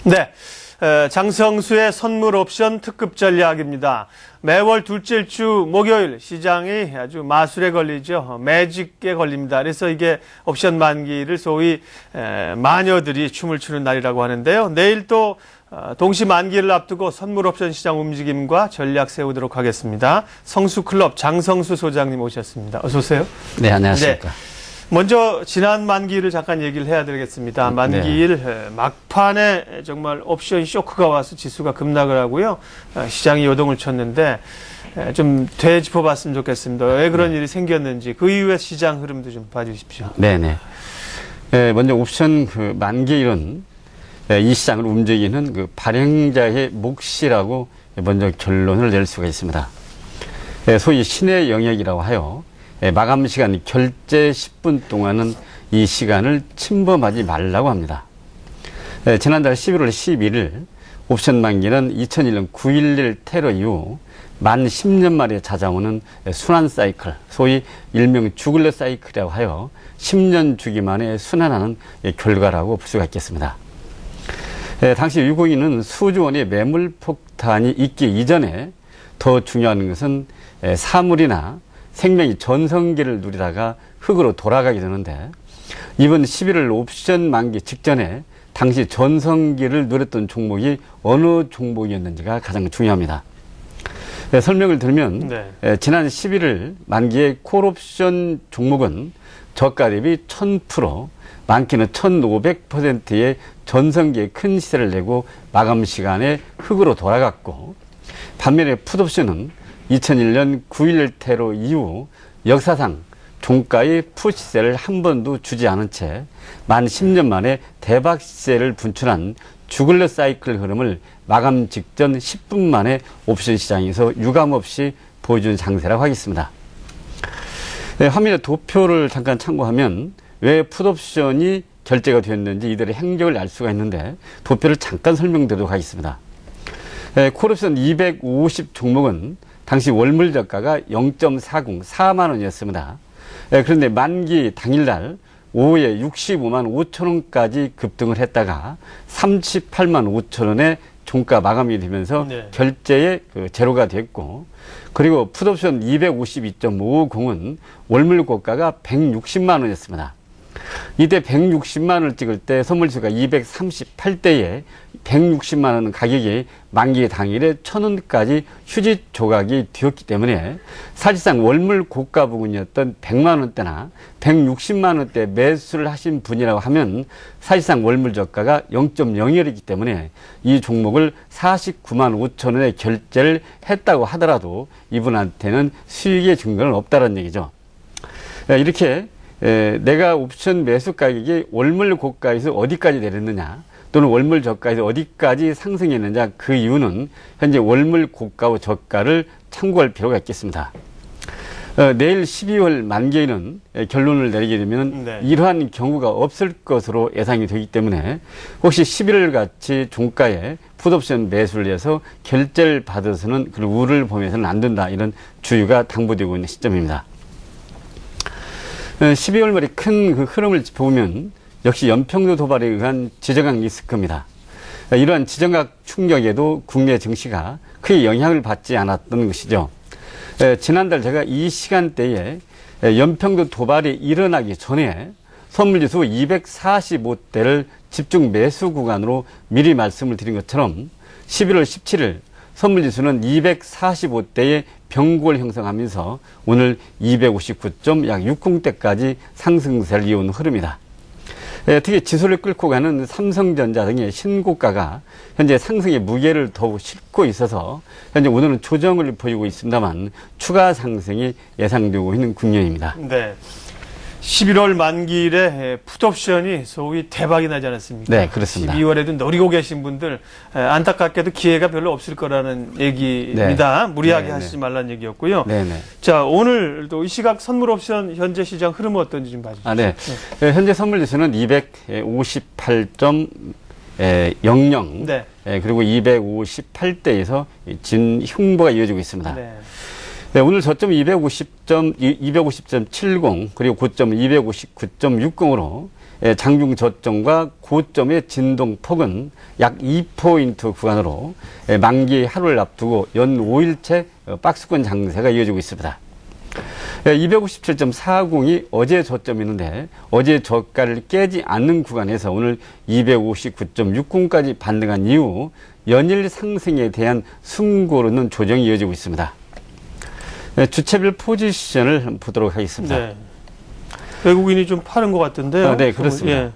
네, 장성수의 선물 옵션 특급 전략입니다. 매월 둘째 주 목요일 시장이 아주 마술에 걸리죠. 매직에 걸립니다. 그래서 이게 옵션 만기를 소위 마녀들이 춤을 추는 날이라고 하는데요. 내일 또 동시 만기를 앞두고 선물 옵션 시장 움직임과 전략 세우도록 하겠습니다. 성수클럽 장성수 소장님 오셨습니다. 어서 오세요. 네, 안녕하십니까. 네. 먼저 지난 만기를 잠깐 얘기를 해야 되겠습니다. 만기일 막판에 정말 옵션 쇼크가 와서 지수가 급락을 하고요. 시장이 요동을 쳤는데 좀 되짚어봤으면 좋겠습니다. 왜 그런 일이 생겼는지 그 이후의 시장 흐름도 좀 봐주십시오. 네네. 먼저 옵션 그 만기일은 이 시장을 움직이는 그 발행자의 몫이라고 먼저 결론을 낼 수가 있습니다. 소위 신의 영역이라고 하여 마감 시간 결제 10분 동안은 이 시간을 침범하지 말라고 합니다. 지난달 11월 11일 옵션 만기는 2001년 9.11 테러 이후 만 10년 만에 찾아오는 순환 사이클, 소위 일명 주글러 사이클이라고 하여 10년 주기 만에 순환하는 결과라고 볼 수가 있겠습니다. 당시 유고인은 수조 원의 매물 폭탄이 있기 이전에 더 중요한 것은 사물이나 생명이 전성기를 누리다가 흙으로 돌아가게 되는데 이번 11월 옵션 만기 직전에 당시 전성기를 누렸던 종목이 어느 종목이었는지가 가장 중요합니다. 설명을 들면 지난 11월 만기의 콜옵션 종목은 저가 대비 1000%, 많게는 1500%의 전성기에 큰 시세를 내고 마감 시간에 흙으로 돌아갔고, 반면에 풋옵션은 2001년 9.11 테러 이후 역사상 종가의 풋시세를 한 번도 주지 않은 채 만 10년 만에 대박 시세를 분출한 주글러 사이클 흐름을 마감 직전 10분 만에 옵션 시장에서 유감없이 보여준 장세라고 하겠습니다. 화면에 도표를 잠깐 참고하면 왜 풋옵션이 결제가 되었는지 이들의 행적을 알 수가 있는데 도표를 잠깐 설명드리도록 하겠습니다. 콜옵션 250 종목은 당시 월물 저가가 0.40, 4만 원이었습니다. 그런데 만기 당일날 오후에 65만 5천 원까지 급등을 했다가 38만 5천 원에 종가 마감이 되면서 결제에 제로가 됐고, 그리고 풋옵션 252.50은 월물 고가가 160만 원이었습니다. 이때 160만 원을 찍을 때 선물지수가 238대에 160만 원 가격이 만기 당일에 1000원까지 휴지 조각이 되었기 때문에 사실상 월물 고가 부근이었던 100만 원대나 160만 원대 매수를 하신 분이라고 하면 사실상 월물 저가가 0.01이기 때문에 이 종목을 49만 5천 원에 결제를 했다고 하더라도 이분한테는 수익의 증거는 없다는 얘기죠. 이렇게 내가 옵션 매수 가격이 월물 고가에서 어디까지 내렸느냐, 또는 월물 저가에서 어디까지 상승했느냐, 그 이유는 현재 월물 고가와 저가를 참고할 필요가 있겠습니다. 내일 12월 만기에는 결론을 내리게 되면 이러한 경우가 없을 것으로 예상이 되기 때문에 혹시 11월 같이 종가에 풋옵션 매수를 해서 결제를 받아서는 그 우를 보면서는 안 된다, 이런 주의가 당부되고 있는 시점입니다. 12월 말에 큰 그 흐름을 보면 역시 연평도 도발에 의한 지정학 리스크입니다. 이러한 지정학 충격에도 국내 증시가 크게 영향을 받지 않았던 것이죠. 지난달 제가 이 시간대에 연평도 도발이 일어나기 전에 선물지수 245대를 집중 매수 구간으로 미리 말씀을 드린 것처럼 11월 17일 선물지수는 245대의 병골 형성하면서 오늘 259.60대까지 상승세를 이어온 흐름이다. 특히 지수를 끌고 가는 삼성전자 등의 신고가가 현재 상승의 무게를 더욱 싣고 있어서 현재 오늘은 조정을 보이고 있습니다만 추가 상승이 예상되고 있는 국면입니다. 네. 11월 만기일에 풋옵션이 소위 대박이 나지 않았습니까? 네, 그렇습니다. 12월에도 노리고 계신 분들 안타깝게도 기회가 별로 없을 거라는 얘기입니다. 무리하게 하시지 말라는 얘기였고요. 자, 오늘도 이 시각 선물 옵션 현재 시장 흐름은 어떤지 좀 봐주시죠. 현재 선물 지수는 258.00 그리고 258대에서 진 흉보가 이어지고 있습니다. 오늘 저점 250.70 그리고 고점 259.60으로 장중 저점과 고점의 진동폭은 약 2포인트 구간으로 만기 하루를 앞두고 연 5일째 박스권 장세가 이어지고 있습니다. 257.40이 어제 저점이었는데 어제 저가를 깨지 않는 구간에서 오늘 259.60까지 반등한 이후 연일 상승에 대한 숨고르는 조정이 이어지고 있습니다. 주체별 포지션을 보도록 하겠습니다. 네. 외국인이 좀 파는 것 같은데요. 네, 그렇습니다.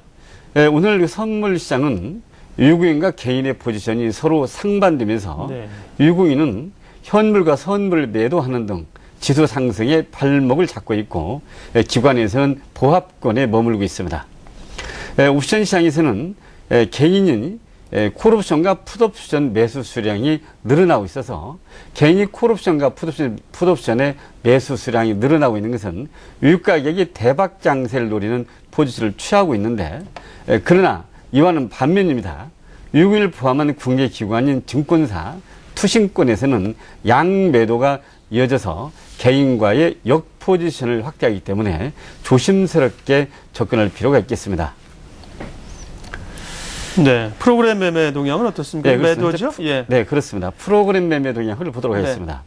오늘 선물 시장은 유구인과 개인의 포지션이 서로 상반되면서 유구인은 현물과 선물을 매도하는 등 지수 상승에 발목을 잡고 있고 기관에서는 보합권에 머물고 있습니다. 옵션 시장에서는 개인이 콜옵션과 풋옵션 매수 수량이 늘어나고 있어서 개인이 콜옵션과 풋옵션의 매수 수량이 늘어나고 있는 것은 유가격이 대박 장세를 노리는 포지션을 취하고 있는데 그러나 이와는 반면입니다. 유구인을 포함한 국내 기관인 증권사 투신권에서는 양매도가 이어져서 개인과의 역포지션을 확대하기 때문에 조심스럽게 접근할 필요가 있겠습니다. 네, 프로그램 매매 동향은 어떻습니까? 네, 매도죠? 네, 그렇습니다. 프로그램 매매 동향을 보도록 하겠습니다.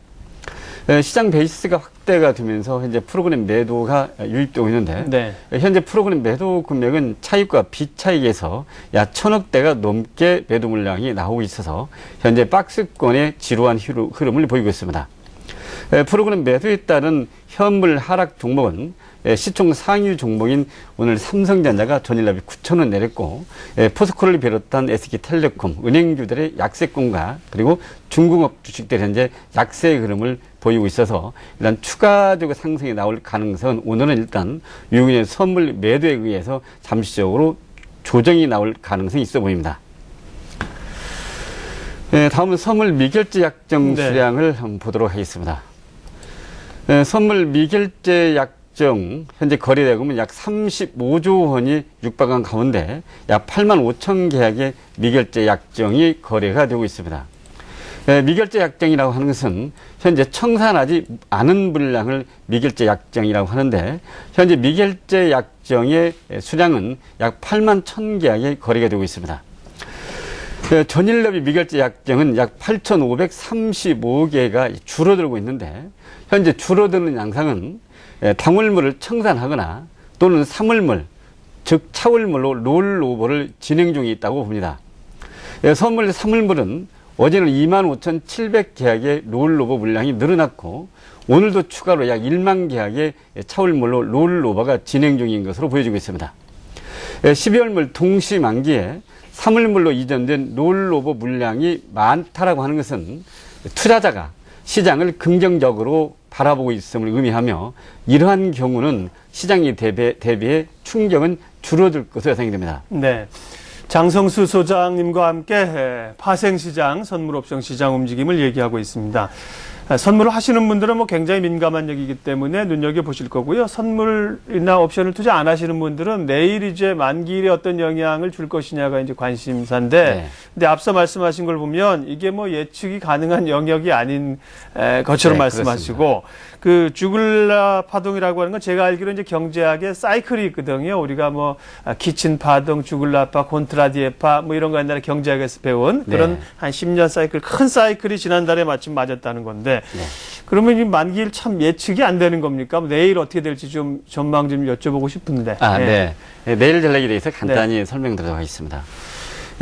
시장 베이스가 확대가 되면서 현재 프로그램 매도가 유입되고 있는데 현재 프로그램 매도 금액은 차익과 비차익에서 약 1,000억대가 넘게 매도 물량이 나오고 있어서 현재 박스권의 지루한 흐름을 보이고 있습니다. 프로그램 매도에 따른 현물 하락 종목은 시총 상위 종목인 오늘 삼성전자가 전일납이 9,000원 내렸고 포스코를 비롯한 SK텔레콤, 은행주들의 약세권과 그리고 중공업 주식들 현재 약세의 흐름을 보이고 있어서 일단 추가적으로 상승이 나올 가능성은 오늘은 일단 유동인의 선물 매도에 의해서 잠시적으로 조정이 나올 가능성이 있어 보입니다. 다음은 선물 미결제 약정 수량을 한번 보도록 하겠습니다. 선물 미결제 약정 현재 거래대금은 약 35조 원이 육박한 가운데 약 8만 5천 계약의 미결제 약정이 거래가 되고 있습니다. 미결제 약정이라고 하는 것은 현재 청산하지 않은 물량을 미결제 약정이라고 하는데 현재 미결제 약정의 수량은 약 8만 1천 계약의 거래가 되고 있습니다. 전일납이 미결제 약정은 약 8,535개가 줄어들고 있는데 현재 줄어드는 양상은 당월물을 청산하거나 또는 사물물, 즉 차월물로 롤오버를 진행 중에 있다고 봅니다. 선물 사물물은 어제는 25,700 계약의 롤오버 물량이 늘어났고 오늘도 추가로 약 1만 계약의 차월물로 롤오버가 진행 중인 것으로 보여지고 있습니다. 12월물 동시 만기에 사물물로 이전된 롤오버 물량이 많다라고 하는 것은 투자자가 시장을 긍정적으로 바라보고 있음을 의미하며 이러한 경우는 시장에 대비해 충격은 줄어들 것으로 예상이 됩니다. 네. 장성수 소장님과 함께 파생시장, 선물옵션 시장 움직임을 얘기하고 있습니다. 선물을 하시는 분들은 뭐 굉장히 민감한 얘기이기 때문에 눈여겨보실 거고요. 선물이나 옵션을 투자 안 하시는 분들은 내일 이제 만기일에 어떤 영향을 줄 것이냐가 이제 관심사인데, 근데 앞서 말씀하신 걸 보면 이게 뭐 예측이 가능한 영역이 아닌 것처럼 말씀하시고, 그렇습니다. 그 주글라 파동이라고 하는 건 제가 알기로 이제 경제학의 사이클이 있거든요. 우리가 뭐 키친 파동, 주글라파, 콘트라디에파 뭐 이런 거 옛날에 경제학에서 배운 그런 한 10년 사이클, 큰 사이클이 지난달에 마침 맞았다는 건데, 그러면 이 만기일 참 예측이 안 되는 겁니까? 내일 어떻게 될지 좀 전망 좀 여쭤보고 싶은데. 내일 전략에 대해서 간단히 설명드리도록 하겠습니다.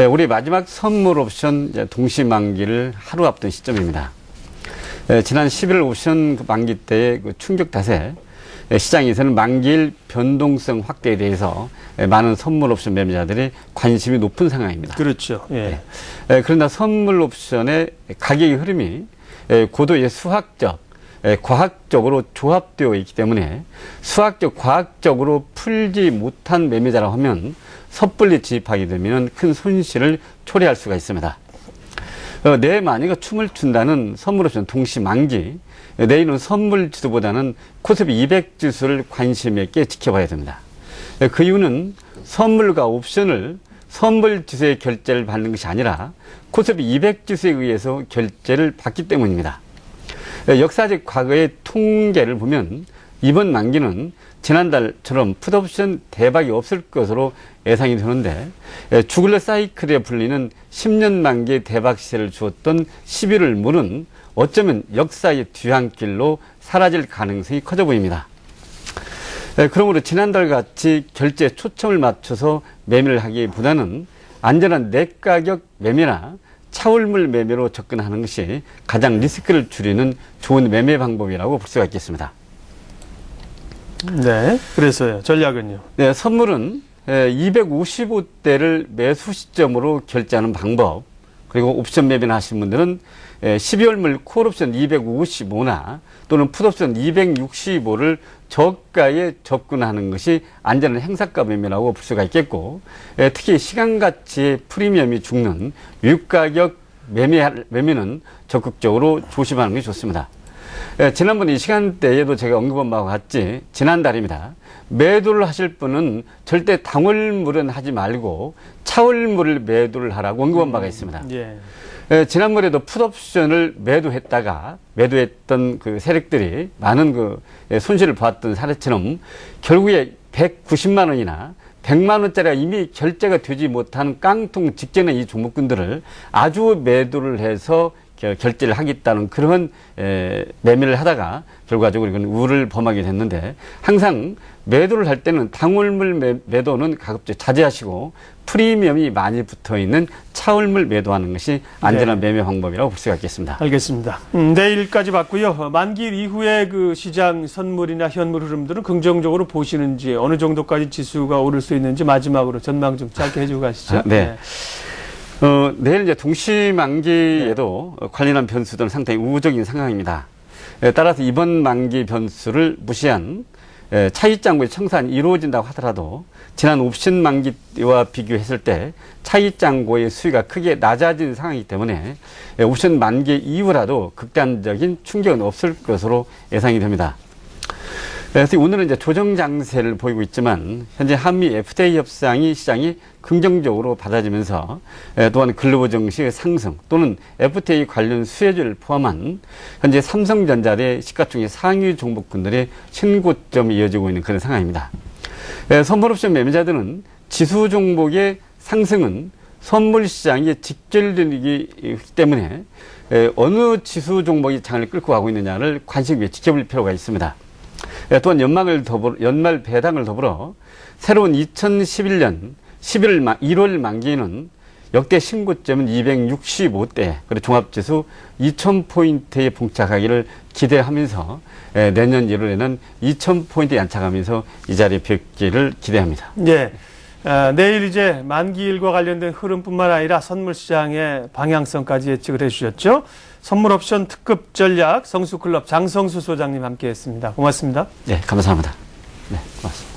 우리 마지막 선물 옵션 동시 만기를 하루 앞둔 시점입니다. 지난 11월 옵션 만기 때의 그 충격 탓에 시장에서는 만기일 변동성 확대에 대해서 많은 선물 옵션 매매자들이 관심이 높은 상황입니다. 그렇죠. 그러나 선물 옵션의 가격의 흐름이 고도의 수학적, 과학적으로 조합되어 있기 때문에 수학적, 과학적으로 풀지 못한 매매자라고 하면 섣불리 진입하게 되면 큰 손실을 초래할 수가 있습니다. 내 마니가 춤을 춘다는 선물 옵션 동시 만기, 내일은 선물 지수보다는 코스피 200 지수를 관심 있게 지켜봐야 됩니다. 그 이유는 선물과 옵션을 선물 지수의 결제를 받는 것이 아니라 코스피 200 지수에 의해서 결제를 받기 때문입니다. 역사적 과거의 통계를 보면 이번 만기는 지난달처럼 풋옵션 대박이 없을 것으로 예상이 되는데 주글러 사이클에 불리는 10년 만기 대박 시세를 주었던 11월 물은 어쩌면 역사의 뒤안길로 사라질 가능성이 커져 보입니다. 그러므로 지난달 같이 결제 초점을 맞춰서 매매를 하기보다는 안전한 내가격 매매나 차월물 매매로 접근하는 것이 가장 리스크를 줄이는 좋은 매매 방법이라고 볼 수가 있겠습니다. 네, 그래서요. 전략은요? 네, 선물은 255대를 매수 시점으로 결제하는 방법, 그리고 옵션 매매를 하시는 분들은 12월물 콜옵션 255나 또는 풋옵션 265를 저가에 접근하는 것이 안전한 행사가 매매라고 볼 수가 있겠고, 특히 시간가치의 프리미엄이 죽는 유가격 매매는 적극적으로 조심하는 것이 좋습니다. 지난번 이 시간대에도 제가 언급한 바와 같이 지난달입니다. 매도를 하실 분은 절대 당월물은 하지 말고 차월물을 매도를 하라고 언급한 바가 있습니다. 예. 지난번에도 풋옵션을 매도했던 그 세력들이 많은 그 손실을 보았던 사례처럼 결국에 190만 원이나 100만 원짜리가 이미 결제가 되지 못한 깡통 직전의 이 종목군들을 아주 매도를 해서 결제를 하겠다는 그런 매매를 하다가 결과적으로 이건 우를 범하게 됐는데, 항상 매도를 할 때는 당월물 매도는 가급적 자제하시고 프리미엄이 많이 붙어있는 차월물 매도하는 것이 안전한 매매 방법이라고 볼 수가 있겠습니다. 알겠습니다. 내일까지 봤고요. 만기일 이후에 그 시장 선물이나 현물 흐름들은 긍정적으로 보시는지, 어느 정도까지 지수가 오를 수 있는지 마지막으로 전망 좀 짧게 해주고 가시죠. 네. 내일 이제 동시만기에도 관련한 변수들은 상당히 우호적인 상황입니다. 따라서 이번 만기 변수를 무시한 차익장부의 청산이 이루어진다고 하더라도 지난 옵션 만기와 비교했을 때 차익장고의 수위가 크게 낮아진 상황이기 때문에 옵션 만기 이후라도 극단적인 충격은 없을 것으로 예상이 됩니다. 그래서 오늘은 이제 조정 장세를 보이고 있지만 현재 한미 FTA 협상이 시장이 긍정적으로 받아지면서 또한 글로벌 증시의 상승 또는 FTA 관련 수혜주를 포함한 현재 삼성전자의 시가총액 상위 종목군들의 신고점이 이어지고 있는 그런 상황입니다. 선물옵션 매매자들은 지수 종목의 상승은 선물 시장에 직결되기 때문에 어느 지수 종목이 장을 끌고 가고 있느냐를 관심 있게 지켜볼 필요가 있습니다. 또한 연말 배당을 더불어 새로운 2011년 1월 만기에는 역대 신고점은 265대, 그리고 종합지수 2000포인트에 봉착하기를 기대하면서 내년 1월에는 2000포인트 안착하면서 이 자리에 뵙기를 기대합니다. 예. 내일 이제 만기일과 관련된 흐름뿐만 아니라 선물 시장의 방향성까지 예측을 해주셨죠. 선물 옵션 특급 전략 성수클럽 장성수 소장님 함께했습니다. 고맙습니다. 네, 감사합니다. 네, 고맙습니다.